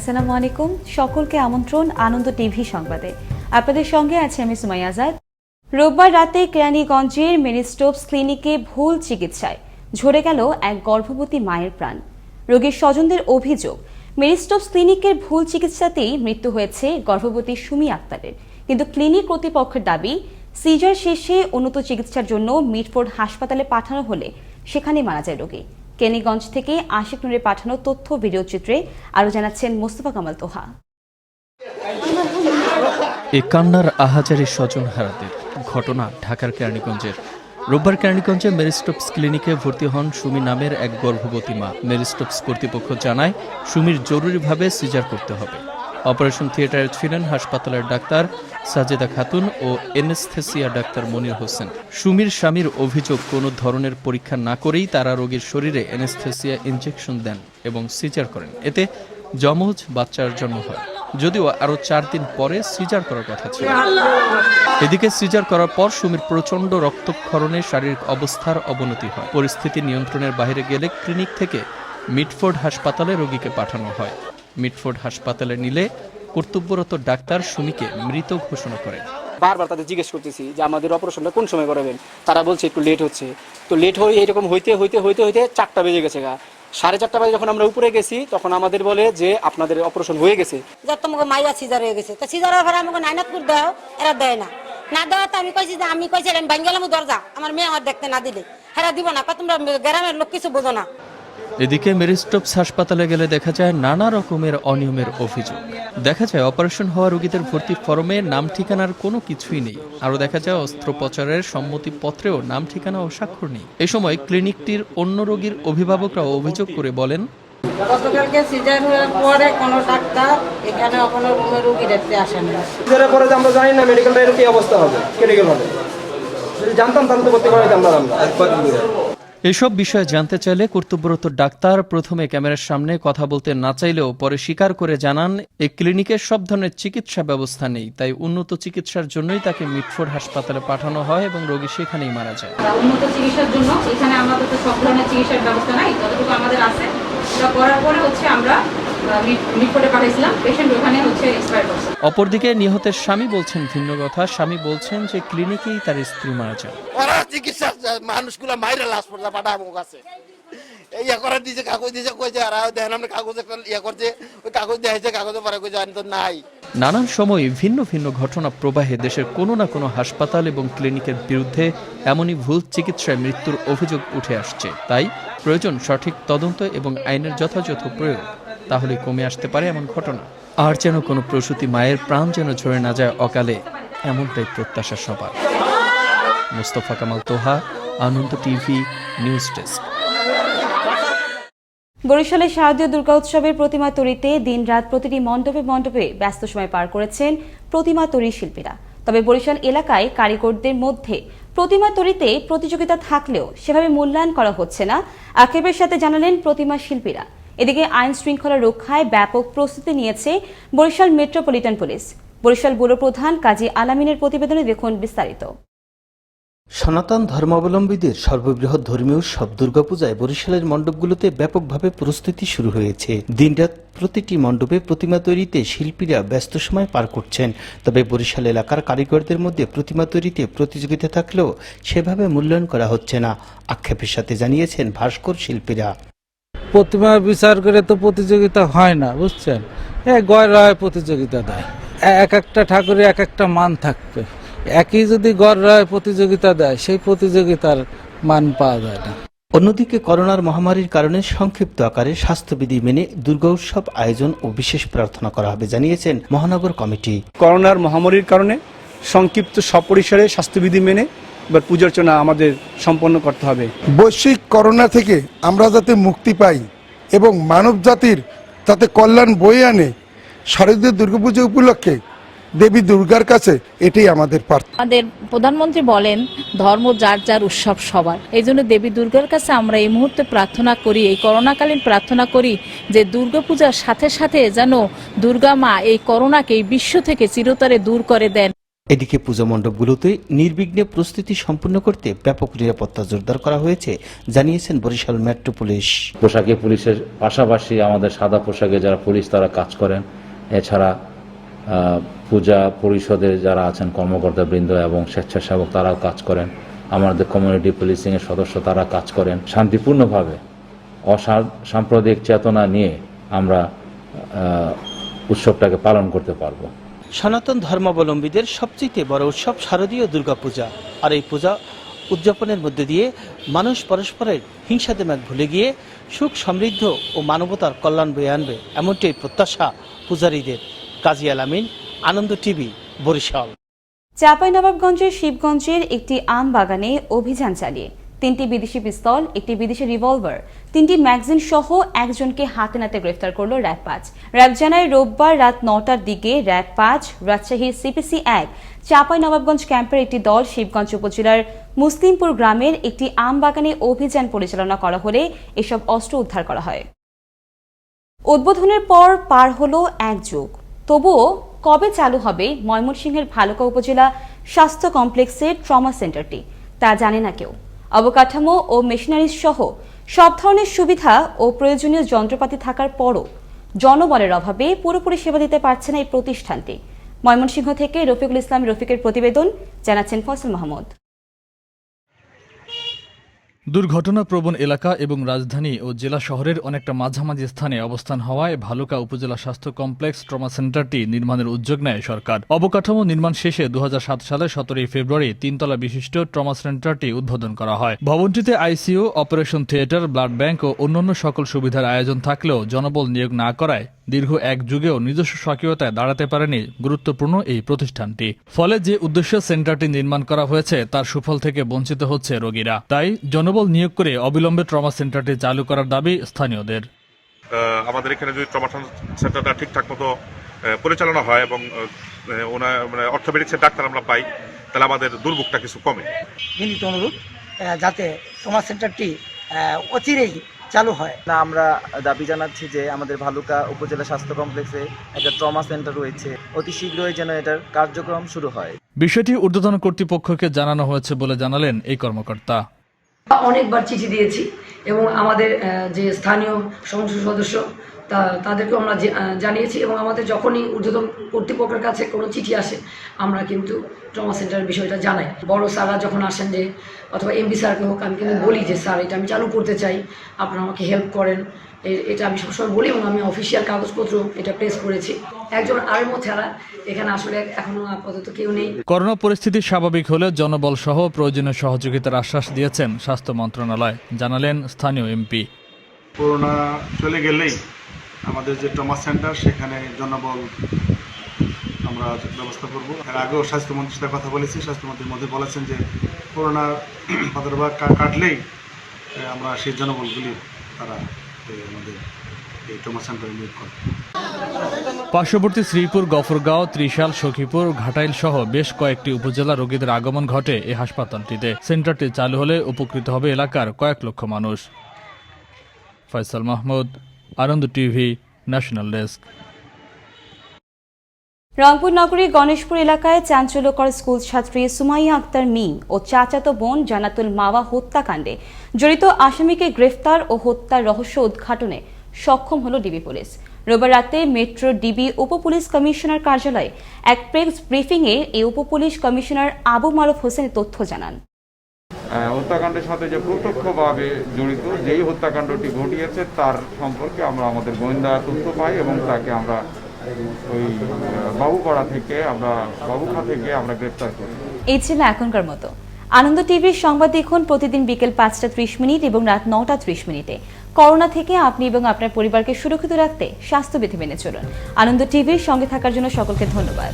আসসালামু আলাইকুম, সকলকে আমন্ত্রণ আনন্দ টিভি সংবাদে। আপনাদের সঙ্গে আছে আমি সুমাইয়া আজাদ। রোববার রাতে কেরানীগঞ্জের মেরিস্টোপস ক্লিনিকে ভুল চিকিৎসায় ঝরে গেল এক গর্ভবতী মায়ের প্রাণ। রোগীর স্বজনদের অভিযোগ, মেরিস্টোপস ক্লিনিকের ভুল চিকিৎসাতেই মৃত্যু হয়েছে গর্ভবতী সুমি আক্তারের। কিন্তু ক্লিনিক কর্তৃপক্ষের দাবি, সিজার শেষে উন্নত চিকিৎসার জন্য মিটফোর্ড হাসপাতালে পাঠানো হলে সেখানেই মারা যায় রোগী। কেরানীগঞ্জ থেকে আশিক নূরের পাঠানো তথ্য ভিডিও চিত্রে আরও জানাচ্ছেন মোস্তফা কামাল তোহা। এ কান্নার আহাজারি স্বজন হারাদের ঘটনা ঢাকার কেরানীগঞ্জের। রোববার কেরানীগঞ্জে মেরিস্টোপস ক্লিনিকে ভর্তি হন সুমি নামের এক গর্ভবতী মা। মেরিস্টোপস কর্তৃপক্ষ জানায় সুমির জরুরিভাবে সিজার করতে হবে। অপারেশন থিয়েটারে ছিলেন হাসপাতালের ডাক্তার সাজেদা খাতুন ও এনেস্থেসিয়া ডাক্তার মনির হোসেন। সুমির স্বামীর অভিযোগ, কোনো ধরনের পরীক্ষা না করেই তারা রোগীর শরীরে এনেস্থেসিয়া ইনজেকশন দেন এবং সিজার করেন। এতে যমজ বাচ্চার জন্ম হয়, যদিও আরও 4 দিন পরে সিজার করার কথা ছিল। এদিকে সিজার করার পর সুমির প্রচণ্ড রক্তক্ষরণে শারীরিক অবস্থার অবনতি হয়। পরিস্থিতি নিয়ন্ত্রণের বাইরে গেলে ক্লিনিক থেকে মিটফোর্ড হাসপাতালে রোগীকে পাঠানো হয়। মিটফোর্ড হাসপাতালে নিলে কর্তব্যরত ডাক্তার সুমিকে মৃত ঘোষণা করেন। বারবার তাদের জিজ্ঞেস করতেছি যে আমাদের অপারেশনটা কোন সময় করাবেন। তারা বলছে একটু লেট হচ্ছে। তো লেট হয়ে এরকম হইতে 4টা বেজে গেছে। 4:30 বাজে যখন আমরা উপরে গেছি তখন আমাদের বলে যে আপনাদের অপারেশন হয়ে গেছে। তোমাকে মাইয়া সিজার হয়ে গেছে, তো সিজারের পরে আমাকে নাইনাত করে দাও, এরা দেয় না। না দেওয়া তো আমি কইছি যে আমি ভাঙ গেলাম দরজা, আমার মেয়ে আমার দেখতে না দিলে হেরা দিব না। তোমরা গ্রামের লোক কিছু বোঝো না। এদিকে মেরিস্টোপস হাসপাতালে গেলে দেখা যায় নানা রকমের অনিয়মের অভিযোগ। দেখা যায় অপারেশন হওয়া রোগীদের ভর্তি ফরমে নাম ঠিকানার কোনো কিছুই নেই। আরও দেখা যায় অস্ত্রোপচারের সম্মতিপত্রেও নাম ঠিকানা ও স্বাক্ষর নেই। এ সময় ক্লিনিকটির অন্য রোগীর অভিভাবকরাও অভিযোগ করে বলেন, গতকালকে সিজার হওয়ার পরে কোনো ডাক্তার এখানে কোনো রোগী দেখতে আসেন না। সিজারের পরে আমরা জানি না মেডিকেলটা এর কি অবস্থা হবে, ক্রিটিক্যাল হবে। যদি জানতাম তাহলে তো করতে পারতাম না আমরা। এসব বিষয়ে জানতে চাইলে কর্তব্যরত ডাক্তার প্রথমে ক্যামেরার সামনে কথা বলতে না চাইলেও পরে স্বীকার করে জানান, এই ক্লিনিকে সব ধরনের চিকিৎসা ব্যবস্থা নেই, তাই উন্নত চিকিৎসার জন্যই তাকে মিটফোর্ড হাসপাতালে পাঠানো হয় এবং রোগী সেখানেই মারা যায়। উন্নত চিকিৎসার জন্য এখানে আমাদের তো সব ধরনের চিকিৎসার ব্যবস্থা নাই, যতটুকু আমাদের আছে এটা করার পরে আমরা মিটফোর্ডে পাঠাইছিলাম, পেশেন্ট ওখানে এক্সপায়ার করছে। অপরদিকে নিহতের স্বামী বলছেন ভিন্ন কথা। স্বামী বলছেন যে ক্লিনিকেই তার স্ত্রী মারা যায়। ওরা চিকিৎসা মানুষগুলো মাইরে লাশ পড়া পাঠাবো কাছে ইয়া করার দিয়েছে, কাগজ দিয়েছে, কইছে আর দেখেন আমরা কাগজ একটা ইয়া করছে, ওই কাগজ দেখাইছে, কাগজে পরে কইছে তো নাই। নানান সময় ভিন্ন ভিন্ন ঘটনা প্রবাহে দেশের কোনো না কোনো হাসপাতাল এবং ক্লিনিকের বিরুদ্ধে এমনই ভুল চিকিৎসায় মৃত্যুর অভিযোগ উঠে আসছে। তাই প্রয়োজন সঠিক তদন্ত এবং আইনের যথাযথ প্রয়োগ, তাহলে কমে আসতে পারে এমন ঘটনা। আর যেন কোনো প্রসূতি মায়ের প্রাণ যেন ঝরে না যায় অকালে, এমনটাই প্রত্যাশা সবার। মোস্তফা কামাল তোহা, আনন্দ টিভি, নিউজ ডেস্ক। বরিশালে শারদীয় দুর্গা উৎসবের প্রতিমা তৈরিতে দিনরাত প্রতিটি মণ্ডপে মণ্ডপে ব্যস্ত সময় পার করেছেন প্রতিমা তৈরি শিল্পীরা। তবে বরিশাল এলাকায় কারিগরদের মধ্যে প্রতিমা তৈরিতে প্রতিযোগিতা থাকলেও সেভাবে মূল্যায়ন করা হচ্ছে না, আক্ষেপের সাথে জানালেন প্রতিমা শিল্পীরা। এদিকে আইন শৃঙ্খলা রক্ষায় ব্যাপক প্রস্তুতি নিয়েছে Barishal metropolitan police. Barishal bureau প্রধান কাজী আলামিনের প্রতিবেদনে দেখুন বিস্তারিত। সনাতন ধর্মাবলম্বীদের সর্ববৃহৎ ধর্মীয় উৎসব দুর্গাপূজায় বরিশালের মণ্ডপগুলোতে ব্যাপকভাবে প্রস্তুতি শুরু হয়েছে। দিনরাত প্রতিটি মণ্ডপে প্রতিমা তৈরিতে শিল্পীরা ব্যস্ত সময় পার করছেন। তবে বরিশাল এলাকার কারিগরদের মধ্যে প্রতিমা তৈরিতে প্রতিযোগিতা থাকলেও সেভাবে মূল্যায়ন করা হচ্ছে না, আক্ষেপের সাথে জানিয়েছেন ভাস্কর শিল্পীরা। প্রতিমা বিচার করে তো প্রতিযোগিতা হয় না, বুঝছেন, গড় প্রতিযোগিতা দেয়। এক একটা ঠাকুরের এক একটা মান থাকবে, একই যদি গড় প্রতিযোগিতা দেয় সেই প্রতিযোগিতার মান পাওয়া যায় না। অন্যদিকে করোনার মহামারীর কারণে সংক্ষিপ্ত আকারে স্বাস্থ্যবিধি মেনে দুর্গা উৎসব আয়োজন ও বিশেষ প্রার্থনা করা হবে, জানিয়েছেন মহানগর কমিটি। করোনার মহামারীর কারণে সংক্ষিপ্ত সপরিসরে স্বাস্থ্যবিধি মেনে এবার পূজার্চনা আমাদের সম্পন্ন করতে হবে। বৈশ্বিক করোনা থেকে আমরা যাতে মুক্তি পাই এবং মানব জাতির যাতে কল্যাণ বয়ে আনে, শারদীয় দুর্গাপূজা উপলক্ষে দেবী দুর্গার কাছে এটাই আমাদের প্রার্থনা। আমাদের প্রধানমন্ত্রী বলেন ধর্ম যার যার উৎসব সবার, এই জন্য দেবী দুর্গার কাছে আমরা এই মুহূর্তে প্রার্থনা করি, এই করোনাকালীন প্রার্থনা করি যে দুর্গাপূজার সাথে সাথে যেন দুর্গা মা এই করোনাকে এই বিশ্ব থেকে চিরতরে দূর করে দেন। এদিকে পূজা মণ্ডপগুলোতে নির্বিঘ্নে প্রস্তুতি সম্পন্ন করতে ব্যাপক নিরাপত্তা জোরদার করা হয়েছে জানিয়েছেন বরিশাল মেট্রো পুলিশ। পোশাকে পুলিশের পাশাপাশি আমাদের সাদা পোশাকে যারা পুলিশ তারা কাজ করেন, এছাড়া পূজা পরিষদের যারা আছেন কর্মকর্তাবৃন্দ এবং স্বেচ্ছাসেবক তারাও কাজ করেন, আমাদের কমিউনিটি পুলিশিংয়ের সদস্য তারা কাজ করেন। শান্তিপূর্ণভাবে অসাম্প্রদায়িক চেতনা নিয়ে আমরা উৎসবটাকে পালন করতে পারবো। সনাতন ধর্মাবলম্বীদের সবচেয়ে বড় উৎসব শারদীয় দুর্গাপূজা। আর এই পূজা উদযাপনের মধ্যে দিয়ে মানুষ পরস্পরের হিংসাদেমাগ ভুলে গিয়ে সুখ সমৃদ্ধ ও মানবতার কল্যাণ বয়ে আনবে, এমনটাই প্রত্যাশা পূজারীদের। কাজী আলামিন, আনন্দ টিভি, বরিশাল। চাঁপাইনবাবগঞ্জের শিবগঞ্জের একটি আম বাগানে অভিযান চালিয়ে 3টি বিদেশি পিস্তল, একটি বিদেশি রিভলভার, 3টি ম্যাগাজিন সহ একজনকে হাতে নাতে গ্রেফতার করল র্যাব 5। র্যাব জানায় রোববার রাত 9টার দিকে র্যাব 5 রাজশাহীর সিপিসি 1 চাঁপাইনবাবগঞ্জ ক্যাম্পের একটি দল শিবগঞ্জ উপজেলার মুসলিমপুর গ্রামের একটি আম বাগানে অভিযান পরিচালনা করা হলে এসব অস্ত্র উদ্ধার করা হয়। উদ্বোধনের পর পার হলো 1 যুগ, তবুও কবে চালু হবে ময়মনসিংহের ভালুকা উপজেলা স্বাস্থ্য কমপ্লেক্সের ট্রমা সেন্টারটি তা জানে না কেউ। অবকাঠামো ও মেশিনারিজ সহ সব ধরনের সুবিধা ও প্রয়োজনীয় যন্ত্রপাতি থাকার পরও জনবলের অভাবে পুরোপুরি সেবা দিতে পারছে না এই প্রতিষ্ঠানটি। ময়মনসিংহ থেকে রফিকুল ইসলাম রফিকের প্রতিবেদন, জানাচ্ছেন ফয়সাল মাহমুদ। দুর্ঘটনাপ্রবণ এলাকা এবং রাজধানী ও জেলা শহরের অনেকটা মাঝামাঝি স্থানে অবস্থান হওয়ায় ভালুকা উপজেলা স্বাস্থ্য কমপ্লেক্স ট্রমা সেন্টারটি নির্মাণের উদ্যোগ নেয় সরকার। অবকাঠামো নির্মাণ শেষে 2007 সালের 17 ফেব্রুয়ারি 3 তলা বিশিষ্ট ট্রমা সেন্টারটি উদ্বোধন করা হয়। ভবনটিতে ICU, operation theatre, blood bank ও অন্যান্য সকল সুবিধার আয়োজন থাকলেও জনবল নিয়োগ না করায় দীর্ঘ 1 যুগেও নিজস্ব স্বকীয়তায় দাঁড়াতে পারেনি গুরুত্বপূর্ণ এই প্রতিষ্ঠানটি। ফলে যে উদ্দেশ্যে সেন্টারটি নির্মাণ করা হয়েছে তার সুফল থেকে বঞ্চিত হচ্ছে রোগীরা। তাই জনবল নিয়োগ করে অবিলম্বে ট্রমা সেন্টারটি চালু করার দাবি স্থানীয়দের। আমাদের এখানে যদি ট্রমা সেন্টারটা ঠিকঠাক মতো পরিচালনা হয় এবং অর্থোপেডিক্সের ডাক্তার আমরা পাই, তাহলে আমাদের দুর্ভোগটা কিছু কমে। বিনীত অনুরোধ যাতে ট্রমা সেন্টারটি অচিরেই চালু হয়। আমরা দাবি জানাচ্ছি যে আমাদের ভালুকা উপজেলা স্বাস্থ্য কমপ্লেক্সে একটা ট্রমা সেন্টার রয়েছে, অতি শীঘ্রই যেন এটার কার্যক্রম শুরু হয়। বিষয়টি ঊর্ধ্বতন কর্তৃপক্ষকে জানানো হয়েছে বলে জানালেন এই কর্মকর্তা। অনেকবার চিঠি দিয়েছি এবং আমাদের যে স্থানীয় সংসদ সদস্য তাদেরকেও আমরা জানিয়েছি এবং আমাদের যখনই ঊর্ধ্বতন কর্তৃপক্ষের কাছে কোনো চিঠি আসে আমরা কিন্তু ট্রমা সেন্টারের বিষয়টা জানাই। বড় স্যাররা যখন আসেন যে অথবা এমপি স্যারকে হোক, আমি কিন্তু বলি যে স্যার এটা আমি চালু করতে চাই, আপনারা আমাকে হেল্প করেন, এটা আমি সবসময় বলি এবং আমি অফিসিয়াল কাগজপত্র এটা প্রেস করেছি। একজন আরএমও ছাড়া এখানে আসলে এখনো আপাতত কেউ নেই। করোনা পরিস্থিতি স্বাভাবিক হলে জনবল সহ প্রয়োজনীয় সহযোগিতার আশ্বাস দিয়েছেন স্বাস্থ্য মন্ত্রণালয়, জানালেন স্থানীয় এমপি। করোনা চলে গেলেই আমাদের যে ট্রমা সেন্টার সেখানে জনবল আমরা ব্যবস্থা করব। এর আগেও স্বাস্থ্যমন্ত্রীর সাথে কথা বলেছি, স্বাস্থ্যমন্ত্রীর মধ্যে বলেছেন যে করোনা প্রাদুর্ভাব কাটলেই আমরা সেই জনবলগুলি তারা আমাদের এই ট্রমা সেন্টারে নিয়োগ করে। পার্শ্ববর্তী শ্রীপুর, গফরগাঁও, ত্রিশাল, সখীপুর, ঘাটাইল সহ বেশ কয়েকটি উপজেলা রোগীদের আগমন ঘটে এই হাসপাতালটিতে। সেন্টারটি চালু হলে উপকৃত হবে এলাকার কয়েক লক্ষ মানুষ। ফয়সাল মাহমুদ, আনন্দ টিভি, ন্যাশনাল ডেস্ক। রংপুর নগরীর গণেশপুর এলাকায় চাঞ্চল্যকর স্কুল ছাত্রী সুমাইয়া আক্তার মিম ও চাচাতো বোন জান্নাতুল মাওয়া হত্যাকাণ্ডে জড়িত আসামিকে গ্রেফতার ও হত্যার রহস্য উদ্ঘাটনে সক্ষম হল ডিবি পুলিশ। রোববার রাতে মেট্রো ডিবি উপপুলিশ কমিশনার কার্যালয়ে এক প্রেস ব্রিফিংয়ে এই উপপুলিশ কমিশনার আবু মারুফ হোসেন তথ্য জানান। হত্যাকাণ্ডের সাথে যে প্রত্যক্ষভাবে জড়িত যেই হত্যাকাণ্ডটি ঘটিয়েছে তার সম্পর্কে আমরা আমাদের গোয়েন্দা তথ্য পাই এবং তাকে আমরা ওই বাবুপাড়া থেকে বাবুখা থেকে আমরা গ্রেফতার করি। এই ছিল এখনকার মতো। আনন্দ টিভির সংবাদ দেখুন প্রতিদিন বিকেল 5:30 এবং রাত 9:30। করোনা থেকে আপনি এবং আপনার পরিবারকে সুরক্ষিত রাখতে স্বাস্থ্যবিধি মেনে চলুন। আনন্দ টিভির সঙ্গে থাকার জন্য সকলকে ধন্যবাদ।